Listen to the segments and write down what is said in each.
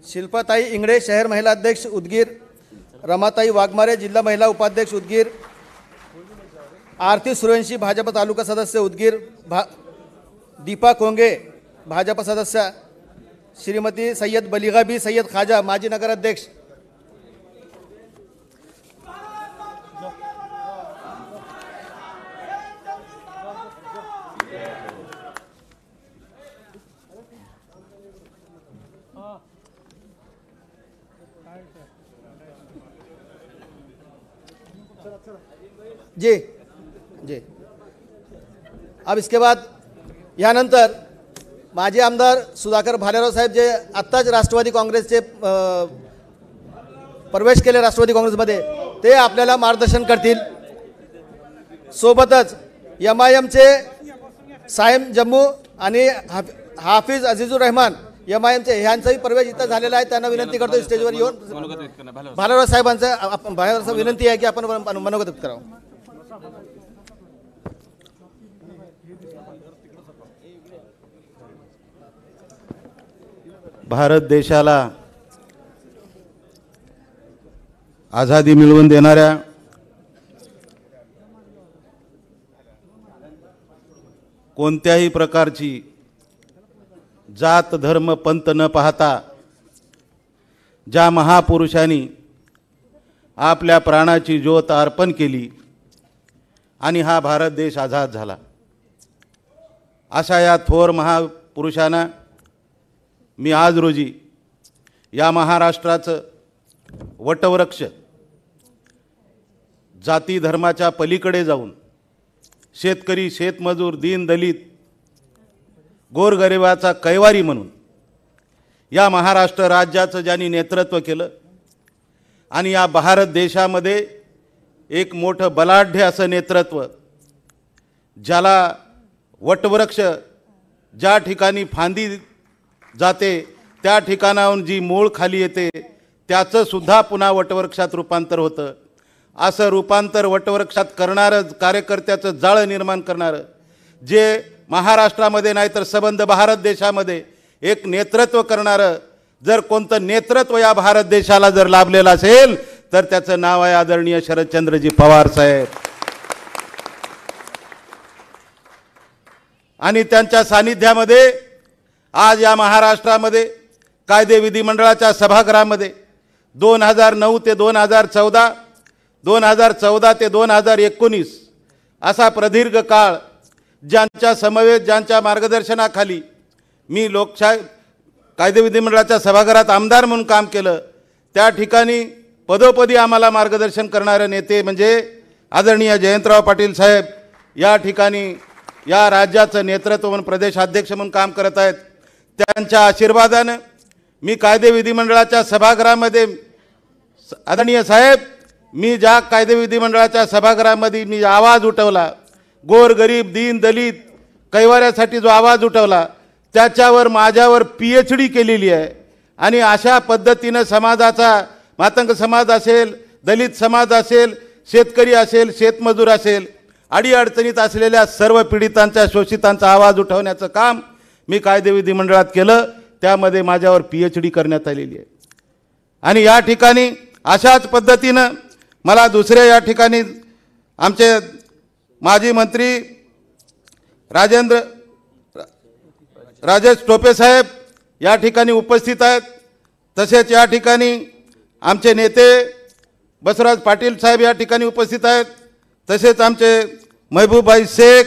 शिल्पाताई इंगळे शहर महिला अध्यक्ष उदगीर, रमाताई वाघमारे जिल्हा महिला उपाध्यक्ष उदगीर, आरती सूर्यवंशी भाजप तालुका सदस्य उदगीर, दीपा कोंगे भाजप सदस्य, श्रीमती सैयद बलिगाबी सैयद खाजा माजी नगर अध्यक्ष, जी जी। अब इसके बाद यानंतर माजी आमदार सुधाकर भालेराव साहेब जे आत्ताच राष्ट्रवादी काँग्रेसचे प्रवेश केले राष्ट्रवादी काँग्रेसमध्ये, ते आपल्याला मार्गदर्शन करतील। सोबतच MIMचे सायम जम्मू आणि हाफिज अजीजुर रहमान MIMचे ह्यांचाही प्रवेश इथं झालेला आहे। त्यांना विनंती करतो स्टेजवर येऊन भालेराव साहेबांचं विनंती आहे की आपण मनोगत करावं। भारत देशाला आझादी मिळवून देणाऱ्या कोणत्याही प्रकारची जात धर्म पंथ न पाहता ज्या महापुरुषांनी आपल्या प्राणाची ज्योत अर्पण केली आणि हा भारत देश आझाद झाला, अशा या थोर महापुरुषांना मी आज रोजी या महाराष्ट्राचं वटवृक्ष जाती धर्माच्या पलीकडे जाऊन शेतकरी शेतमजूर दीन दलित गोरगरिबाचा कैवारी म्हणून या महाराष्ट्र राज्याचं ज्यांनी नेतृत्व केलं आणि या भारत देशामध्ये एक मोठं बलाढ्य असं नेतृत्व, ज्याला वटवृक्ष ज्या ठिकाणी फांदी जाते त्या ठिकाणाहून जी मूळ खाली येते त्याचं सुद्धा पुन्हा वटवृक्षात रूपांतर होतं, असं रूपांतर वटवृक्षात करणारं कार्यकर्त्याचं जाळं निर्माण करणारं, जे महाराष्ट्रामध्ये नाही तर संबंध भारत देशामध्ये एक नेतृत्व करणारं जर कोणतं नेतृत्व या भारत देशाला जर लाभलेलं असेल तर त्याचं नाव आहे आदरणीय शरदचंद्रजी पवार साहेब। आणि त्यांच्या सानिध्यामध्ये आज या महाराष्ट्रामध्ये कायदे विधिमंडळाच्या सभागृहामध्ये 2009 ते 2014, 2014 ते 2019 असा प्रदीर्घ काळ ज्यांच्या समवेत ज्यांच्या मार्गदर्शनाखाली मी लोकशाही कायदे विधिमंडळाच्या सभागृहात आमदार म्हणून काम केलं, त्या ठिकाणी पदोपदी आम्हाला मार्गदर्शन करणारे नेते म्हणजे आदरणीय जयंतराव पाटील साहेब या ठिकाणी या राज्याचं नेतृत्व म्हणून प्रदेशाध्यक्ष म्हणून काम करत आहेत। त्यांच्या आशीर्वादाने मी कायदे विधिमंडळाच्या सभागृहामध्ये आदरणीय साहेब मी ज्या कायदे विधिमंडळाच्या सभागृहामध्ये मी आवाज उठवला, गोरगरीब दीन दलित कैवाऱ्यासाठी जो आवाज उठवला त्याच्यावर माझ्यावर PhD केलेली आहे। आणि अशा पद्धतीने समाजाचा मातंग समाज असेल, दलित समाज असेल, शेतकरी असेल, शेतमजूर असेल, अडीअडचणीत असलेल्या सर्व पीडितांच्या शोषितांचा आवाज उठवण्याचं काम मी कायदे विधिमंडळात केलं, त्यामध्ये माझ्यावर PhD करण्यात आलेली आहे। आणि या ठिकाणी अशाच पद्धतीनं मला दुसऱ्या या ठिकाणी आमचे माजी मंत्री राजेश टोपे साहेब या ठिकाणी उपस्थित आहेत। तसेच या ठिकाणी आमचे नेते बसवराज पाटील साहेब या ठिकाणी उपस्थित आहेत। तसेच आमचे महबूबभाई शेख,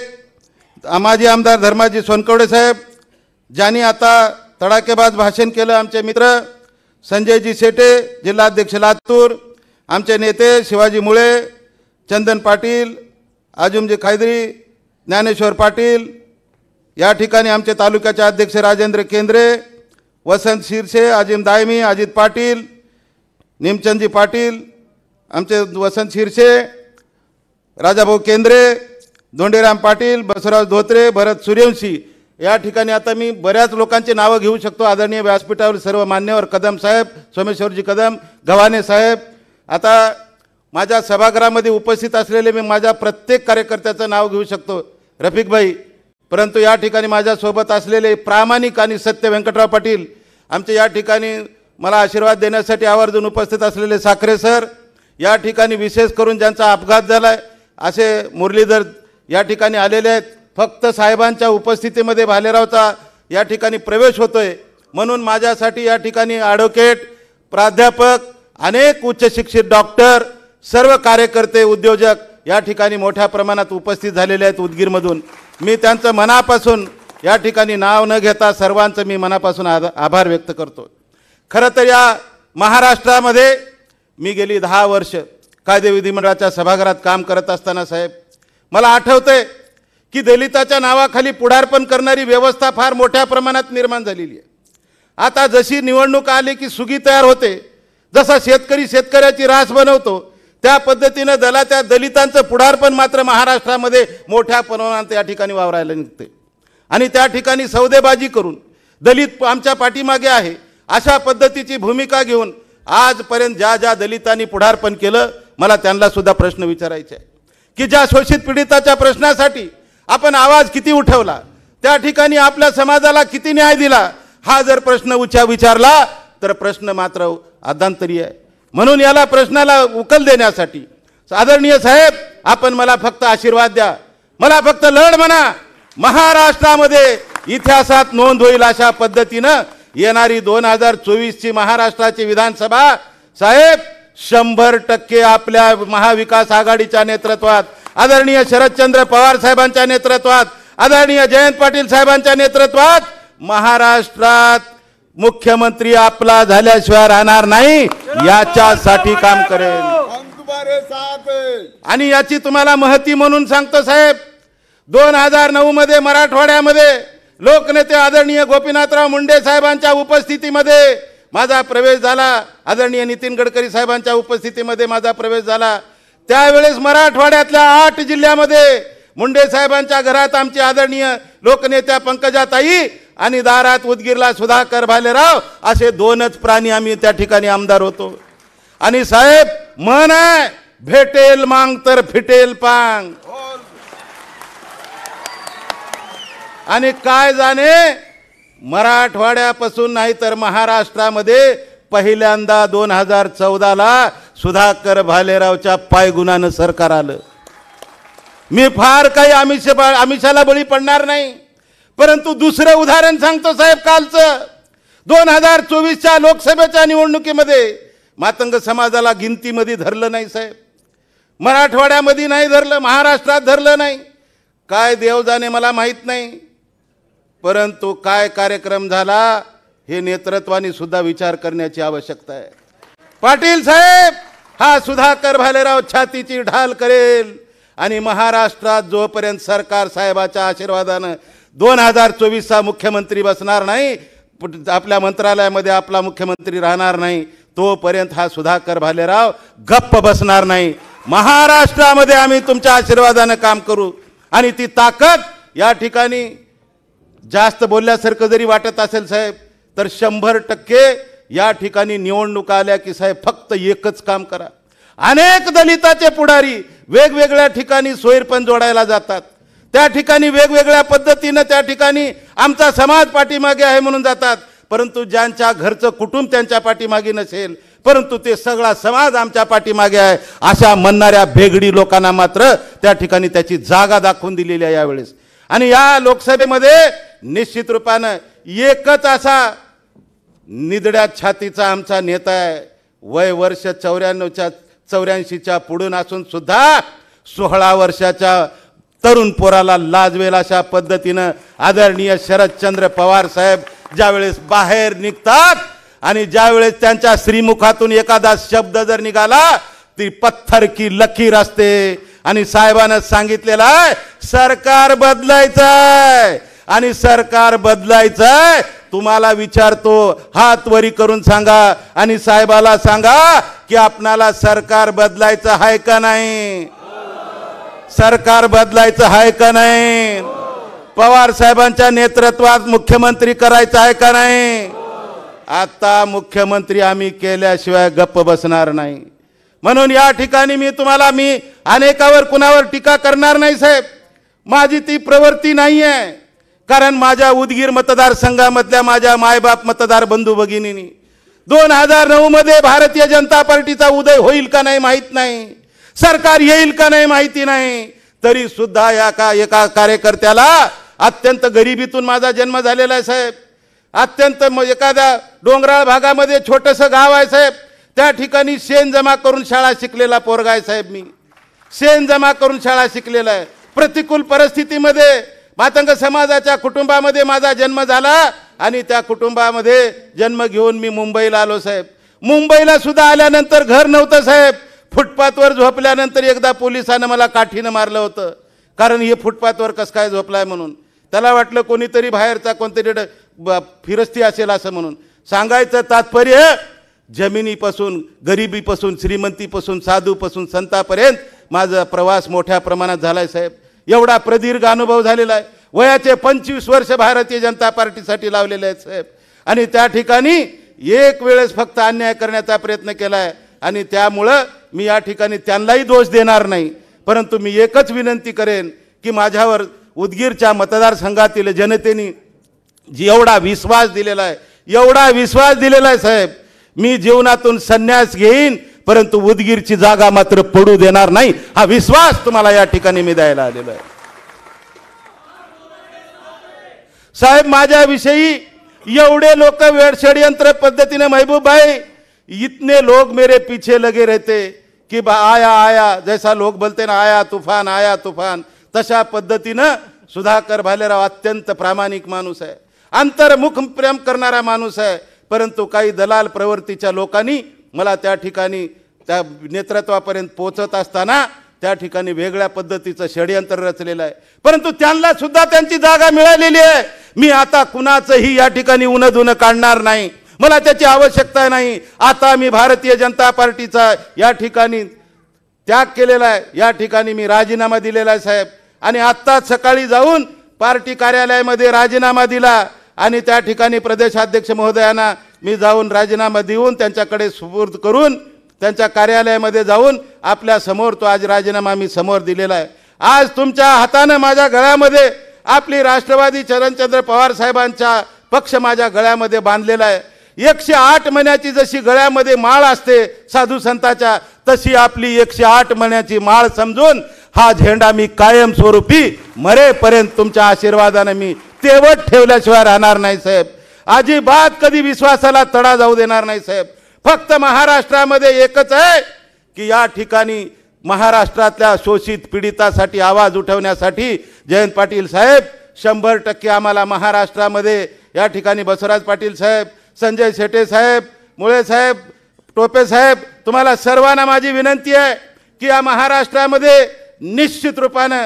माजी आमदार धर्माजी सोनकवडे साहेब ज्यांनी आता तडाखेबाज भाषण केलं, आमचे मित्र संजयजी शेटे जिल्हाध्यक्ष लातूर, आमचे नेते शिवाजी मुळे, चंदन पाटील, आजुमजी खैदरी, ज्ञानेश्वर पाटील, या ठिकाणी आमचे तालुक्याचे अध्यक्ष राजेंद्र केंद्रे, वसंत शिरसे, अजिम दायमी, अजित पाटील, निमचंदजी पाटील, आमचे वसंत शिरसे, राजाभाऊ केंद्रे, धोंडेराम पाटील, बसवराज धोत्रे, भरत सूर्यवंशी या ठिकाणी आता मी बऱ्याच लोकांची नावं घेऊ शकतो। आदरणीय व्यासपीठावर सर्व मान्यवर कदम साहेब, सोमेश्वरजी कदम, गव्हाणे साहेब, आता माझ्या सभागृहामध्ये उपस्थित असलेले मी माझ्या प्रत्येक कार्यकर्त्याचं नाव घेऊ शकतो, रफिक भाई, परंतु या ठिकाणी माझ्यासोबत असलेले प्रामाणिक आणि सत्य व्यंकटराव पाटील आमचे या ठिकाणी मला आशीर्वाद देण्यासाठी आवर्जून उपस्थित असलेले साखरे सर, या ठिकाणी विशेष करून ज्यांचा अपघात झाला आहे असे मुरलीधर या ठिकाणी आलेले आहेत. फक्त साहेबांच्या उपस्थितीमध्ये भालेरावचा या ठिकाणी प्रवेश होतोय म्हणून माझ्यासाठी या ठिकाणी ॲडव्होकेट, प्राध्यापक, अनेक उच्च शिक्षित डॉक्टर, सर्व कार्यकर्ते, उद्योजक या ठिकाणी मोठ्या प्रमाणात उपस्थित झालेले आहेत उदगीरमधून. मी त्यांचं मनापासून या ठिकाणी नाव न घेता सर्वांचं मी मनापासून आभार व्यक्त करतो. खरं तर या महाराष्ट्रामध्ये मी गेली 10 वर्ष कायदे विधिमंडळाच्या सभागृहात काम करत असताना साहेब मला आठवतंय की दलिताच्या नावाखाली पुढारपण करणारी व्यवस्था फार मोठ्या प्रमाणात निर्माण झालेली आहे. आता जशी निवडणूक आली की सुगी तयार होते, जसा शेतकरी शेतकऱ्याची रास बनवतो त्या पद्धतीनं त्या दलितांचं पुढारपण मात्र महाराष्ट्रामध्ये मोठ्या प्रमाणात या ठिकाणी वावरायला निघते आणि त्या ठिकाणी सौदेबाजी करून दलित आमच्या पाठीमागे आहे अशा पद्धतीची भूमिका घेऊन आजपर्यंत ज्या ज्या दलितांनी पुढारपण केलं, मला त्यांना सुद्धा प्रश्न विचारायचे आहे की ज्या शोषित पीडिताच्या प्रश्नासाठी आपण आवाज किती उठवला, त्या ठिकाणी आपल्या समाजाला किती न्याय दिला, हा जर प्रश्न विचारला तर प्रश्न मात्र अधांतरी आहे. म्हणून याला प्रश्नाला उकल देण्यासाठी आदरणीय साहेब आपण मला फक्त आशीर्वाद द्या, मला फक्त लढ म्हणा. महाराष्ट्रामध्ये इतिहासात नोंद होईल अशा पद्धतीनं येणारी 2024ची महाराष्ट्राची विधानसभा साहेब 100% आपल्या महाविकास आघाडीच्या नेतृत्वात, आदरणीय शरदचंद्र पवार साहेबांच्या नेतृत्वात, आदरणीय जयंत पाटील साहेबांच्या नेतृत्वात महाराष्ट्रात मुख्यमंत्री आपला झाल्याशिवाय राहणार नाही याच्यासाठी काम करेल. आणि याची तुम्हाला महती म्हणून सांगतो साहेब, 2009 मध्ये मराठवाड्यामध्ये लोकनेते आदरणीय गोपीनाथराव मुंडे साहेबांच्या उपस्थितीमध्ये माझा प्रवेश झाला, आदरणीय नितीन गडकरी साहेबांच्या उपस्थितीमध्ये माझा प्रवेश झाला. त्यावेळेस मराठवाड्यातल्या 8 जिल्ह्यामध्ये मुंडे साहेबांच्या घरात आमचे आदरणीय लोकनेत्या पंकजाताई आणि दारात उदगीरला सुधाकर भालेराव असे 2च प्राणी आम्ही त्या ठिकाणी आमदार होतो. आणि साहेब मन आहे, भेटेल मांग तर फिटेल पांग. आणि काय जाणे मराठवाड्यापासून नाही तर महाराष्ट्रामध्ये पहिल्यांदा 2014ला सुधाकर भालेरावच्या पायगुणानं सरकार आलं. मी फार काही आमिषाला बळी पडणार नाही, परंतु दुसरं उदाहरण सांगतो साहेब. कालचं 2024च्या लोकसभेच्या निवडणुकीमध्ये मातंग समाजाला गिनतीमध्ये धरलं नाही साहेब, मराठवाड्यामध्ये नाही धरलं, महाराष्ट्रात धरलं नाही. काय देव जाणे मला माहीत नाही, परंतु काय कार्यक्रम झाला हे नेतृत्वाने सुद्धा विचार करण्याची आवश्यकता आहे. पाटील साहेब हा सुधाकर भालेराव छातीची ढाल करेल आणि महाराष्ट्रात जोपर्यंत सरकार साहेबाच्या आशीर्वादानं 2024चा मुख्यमंत्री बसणार नाही, आपल्या मंत्रालयामध्ये आपला मुख्यमंत्री राहणार नाही, तोपर्यंत हा सुधाकर भालेराव गप्प बसणार नाही. महाराष्ट्रामध्ये आम्ही तुमच्या आशीर्वादानं काम करू. आणि ती ताकद या ठिकाणी जास्त बोलल्यासारखं जरी वाटत असेल साहेब, तर 100% या ठिकाणी निवडणुका आल्या की साहेब फक्त एकच काम करा. अनेक दलिताचे पुढारी वेगवेगळ्या ठिकाणी सोयरपण जोडायला जातात, त्या ठिकाणी वेगवेगळ्या पद्धतीनं त्या ठिकाणी आमचा समाज पाठीमागे आहे म्हणून जातात, परंतु ज्यांच्या घरचं कुटुंब त्यांच्या पाठीमागे नसेल, परंतु ते सगळा समाज आमच्या पाठीमागे आहे अशा म्हणणाऱ्या भेगडी लोकांना मात्र त्या ठिकाणी त्याची जागा दाखवून दिलेली आहे यावेळेस. आणि या लोकसभेमध्ये निश्चित रूपानं एकच असा निधड्या छातीचा आमचा नेता आहे, वय वर्ष 84च्या पुढून असून सुद्धा 16 वर्षाच्या तरुण पोराला लाजवेल अशा पद्धतीनं आदरणीय शरदचंद्र पवार साहेब ज्यावेळेस बाहेर निघतात आणि ज्यावेळेस त्यांच्या श्रीमुखातून एखादा शब्द जर निघाला ती पत्थर की लकीर असते. आणि साहेबांना सांगितलेलं आहे सरकार बदलायचंय आणि सरकार बदलायचंय. तुम्हाला विचारतो, हात वरी करून सांगा आणि साहेबाला सांगा की आपणाला सरकार बदलायचं आहे का नाही, सरकार बदलायचं आहे का नाही, पवार साहेबांच्या नेतृत्वात मुख्यमंत्री करायचं आहे का नाही. आता मुख्यमंत्री आम्ही केल्याशिवाय गप्प बसणार नाही. म्हणून या ठिकाणी मी अनेकावर कुणावर टीका करणार नाही साहेब, माझी ती प्रवृत्ती नाही आहे. कारण माझ्या उदगीर मतदारसंघामधल्या माझ्या मायबाप मतदार बंधू भगिनींनी 2009 मध्ये भारतीय जनता पार्टीचा उदय होईल का नाही माहित नाही, सरकार येईल का नाही माहिती नाही, तरी सुद्धा एका कार्यकर्त्याला अत्यंत गरिबीतून माझा जन्म झालेला आहे साहेब. अत्यंत एखाद्या डोंगराळ भागामध्ये छोटंसं गाव आहे साहेब, त्या ठिकाणी शेण जमा करून शाळा शिकलेला पोरगा आहे साहेब. मी शेण जमा करून शाळा शिकलेला आहे. प्रतिकूल परिस्थितीमध्ये मातंग समाजाच्या कुटुंबामध्ये माझा जन्म झाला आणि त्या कुटुंबामध्ये जन्म घेऊन मी मुंबईला आलो साहेब. मुंबईला सुद्धा आल्यानंतर घर नव्हतं साहेब. फुटपाथवर झोपल्यानंतर एकदा पोलिसानं मला काठीनं मारलं होतं, कारण हे फुटपाथवर कसं काय झोपलाय म्हणून. त्याला वाटलं कोणीतरी बाहेरचा कोणतरी फिरस्ती असेल असं म्हणून. सांगायचं तात्पर्य, जमिनीपासून गरिबीपासून श्रीमंतीपासून साधूपासून संतापर्यंत माझा प्रवास मोठ्या प्रमाणात झालाय साहेब. एवढा प्रदीर्घ अनुभव झालेला आहे. वयाचे 25 वर्ष भारतीय जनता पार्टीसाठी लावलेले आहेत साहेब. आणि त्या ठिकाणी एक वेळेस फक्त अन्याय करण्याचा प्रयत्न केला आहे आणि त्यामुळं मी या ठिकाणी त्यांनाही दोष देणार नाही. परंतु मी एकच विनंती करेन की माझ्यावर उदगीरच्या मतदारसंघातील जनतेने जी एवढा विश्वास दिलेला आहे, एवढा विश्वास दिलेला आहे साहेब, मी जीवनातून संन्यास घेईन परंतु उदगीरची जागा मात्र पडू देणार नाही. हा विश्वास तुम्हाला या ठिकाणी मी द्यायला आलेलो आहे साहेब. माझ्याविषयी एवढे लोक षड्यंत्र पद्धतीने, महबूब भाई इतने लोग मेरे पीछे लगे रहते कि आया आया, जैसा लोग बोलते ना आया तूफान, तशा पद्धतीनं सुधाकर भालेराव अत्यंत प्रामाणिक माणूस आहे, अंतर्मुख प्रेम करणारा माणूस आहे. परंतु काही दलाल प्रवृत्तीच्या लोकांनी मला त्या ठिकाणी त्या नेतृत्वापर्यंत पोहोचत असताना त्या ठिकाणी वेगळ्या पद्धतीचं षड्यंत्र रचलेलं आहे. परंतु त्यांना सुद्धा त्यांची जागा मिळालेली आहे. मी आता कुणाचंही या ठिकाणी उन्हधुन काढणार नाही, मला त्याची आवश्यकता नाही. आता मी भारतीय जनता पार्टीचा या ठिकाणी त्याग केलेला आहे, या ठिकाणी मी राजीनामा दिलेला आहे साहेब. आणि आत्ताच सकाळी जाऊन पार्टी कार्यालयामध्ये राजीनामा दिला आणि त्या ठिकाणी प्रदेशाध्यक्ष महोदयांना मी जाऊन राजीनामा देऊन त्यांच्याकडे सुपूर्द करून त्यांच्या कार्यालयामध्ये जाऊन आपल्या समोर तो आज राजीनामा मी समोर दिलेला आहे. आज तुमच्या हाताने माझ्या गळ्यामध्ये आपली राष्ट्रवादी शरदचंद्र पवार साहेबांचा पक्ष माझ्या गळ्यामध्ये बांधलेला आहे. 108 महिन्याची जशी गळ्यामध्ये माळ असते साधू संताच्या, तशी आपली 108 महिन्याची माळ समजून हा झेंडा मी कायमस्वरूपी मरेपर्यंत तुमच्या आशीर्वादाने मी तेवत ठेवल्याशिवाय राहणार नाही साहेब. अजिबात कधी विश्वासाला तडा जाऊ देणार नाही साहेब. फक्त महाराष्ट्रामध्ये एकच आहे की या ठिकाणी महाराष्ट्रातल्या शोषित पीडितासाठी आवाज उठवण्यासाठी जयंत पाटील साहेब 100% आम्हाला महाराष्ट्रामध्ये या ठिकाणी बसवराज पाटील साहेब, संजय शेटे साहेब, मुळे साहेब, टोपे साहेब, तुम्हाला सर्वांना माझी विनंती आहे की या महाराष्ट्रामध्ये निश्चित रूपाने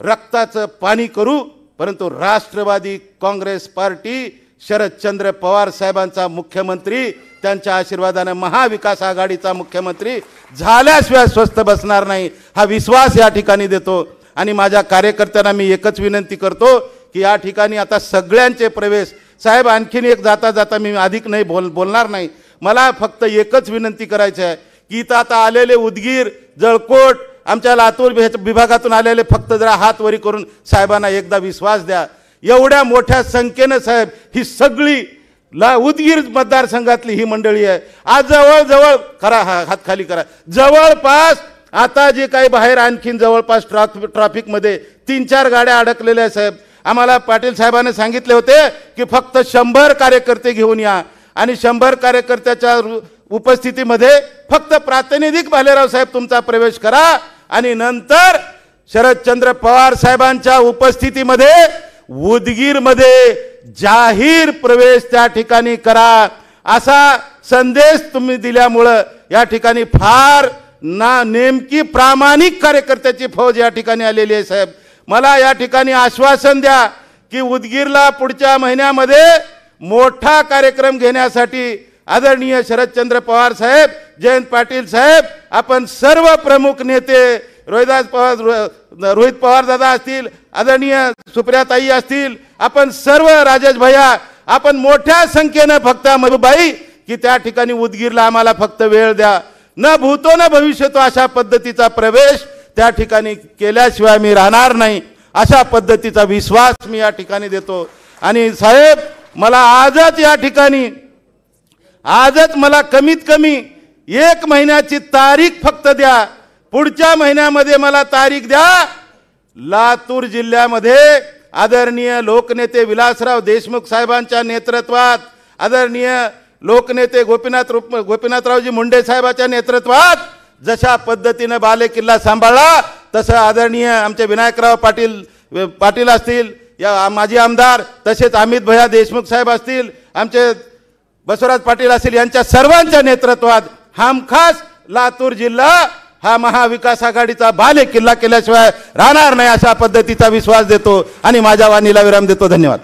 रक्ताचं पाणी करू, परंतु राष्ट्रवादी काँग्रेस पार्टी शरदचंद्र पवार साहेबांचा मुख्यमंत्री, त्यांच्या आशीर्वादाने महाविकास आघाडीचा मुख्यमंत्री झाल्याशिवाय स्वस्थ बसणार नाही, हा विश्वास या ठिकाणी देतो. आणि माझ्या कार्यकर्त्यांना मी एकच विनंती करतो की या ठिकाणी आता सगळ्यांचे प्रवेश साहेब, आणखीन एक जाता जाता मी अधिक नाही बोलणार नाही. मला फक्त एकच विनंती करायची आहे की इथं आता आलेले उदगीर, जळकोट, आमच्या लातूर विभागातून आलेले फक्त जरा हात वरी करून साहेबांना एकदा विश्वास द्या. एवढ्या मोठ्या संख्येनं साहेब ही सगळी उदगीर मतदारसंघातली ही मंडळी आहे. आज जवळजवळ करा, हात खाली करा, जवळपास आता जे काही बाहेर आणखीन जवळपास ट्रॅफिकमध्ये 3-4 गाड्या अडकलेल्या आहेत साहेब. आम्हाला पाटील साहेबांनी सांगितले होते की फक्त 100 कार्यकर्ते घेऊन या आणि 100 कार्यकर्त्याच्या उपस्थितीमध्ये फक्त प्रातिनिधिक भालेराव साहेब तुमचा प्रवेश करा आणि नंतर शरदचंद्र पवार साहेबांच्या उपस्थितीमध्ये उदगीरमध्ये जाहीर प्रवेश त्या ठिकाणी करा, असा संदेश तुम्ही दिल्यामुळं या ठिकाणी फार नेमकी प्रामाणिक कार्यकर्त्याची फौज या ठिकाणी आलेली आहे साहेब. मला या ठिकाणी आश्वासन द्या की उदगीरला पुढच्या महिन्यामध्ये मोठा कार्यक्रम घेण्यासाठी आदरणीय शरदचंद्र पवार साहेब, जयंत पाटील साहेब, आपण सर्व प्रमुख नेते रोहित पवार दादा असतील, आदरणीय सुप्रियाताई असतील, आपण सर्व राजेश भैया, आपण मोठ्या संख्येने फक्त महबूबाई की त्या ठिकाणी उदगीरला आम्हाला फक्त वेळ द्या. न भूतो न भविष्यतो अशा पद्धतीचा प्रवेश त्या ठिकाणी केल्याशिवाय मी राहणार नाही. अशा पद्धतीचा विश्वास मी या ठिकाणी देतो। आणि साहेब, मला आजच या ठिकाणी आजच मला कमीत कमी 1 महिन्याची तारीख फक्त द्या, पुढच्या महिन्यामध्ये मला तारीख द्या। लातूर जिल्ह्यामध्ये आदरणीय लोकनेते विलासराव देशमुख साहेबांच्या नेतृत्वात, आदरणीय लोकनेते गोपीनाथरावजी मुंडे साहेबांच्या नेतृत्वात जशा पद्धतीने बालेकिल्ला सांभाळला, तसं आदरणीय आमचे विनायकराव पाटील असतील, या माजी आमदार, तसेच अमित भैया देशमुख साहेब असतील, आमचे बसवराज पाटील असतील, यांच्या सर्वांच्या नेतृत्वात हमखास लातूर जिल्हा हा महाविकास आघाडीचा बालेकिल्ला केल्याशिवाय राहणार नाही, अशा पद्धतीचा विश्वास देतो आणि माझ्या वाणीला विराम देतो। धन्यवाद।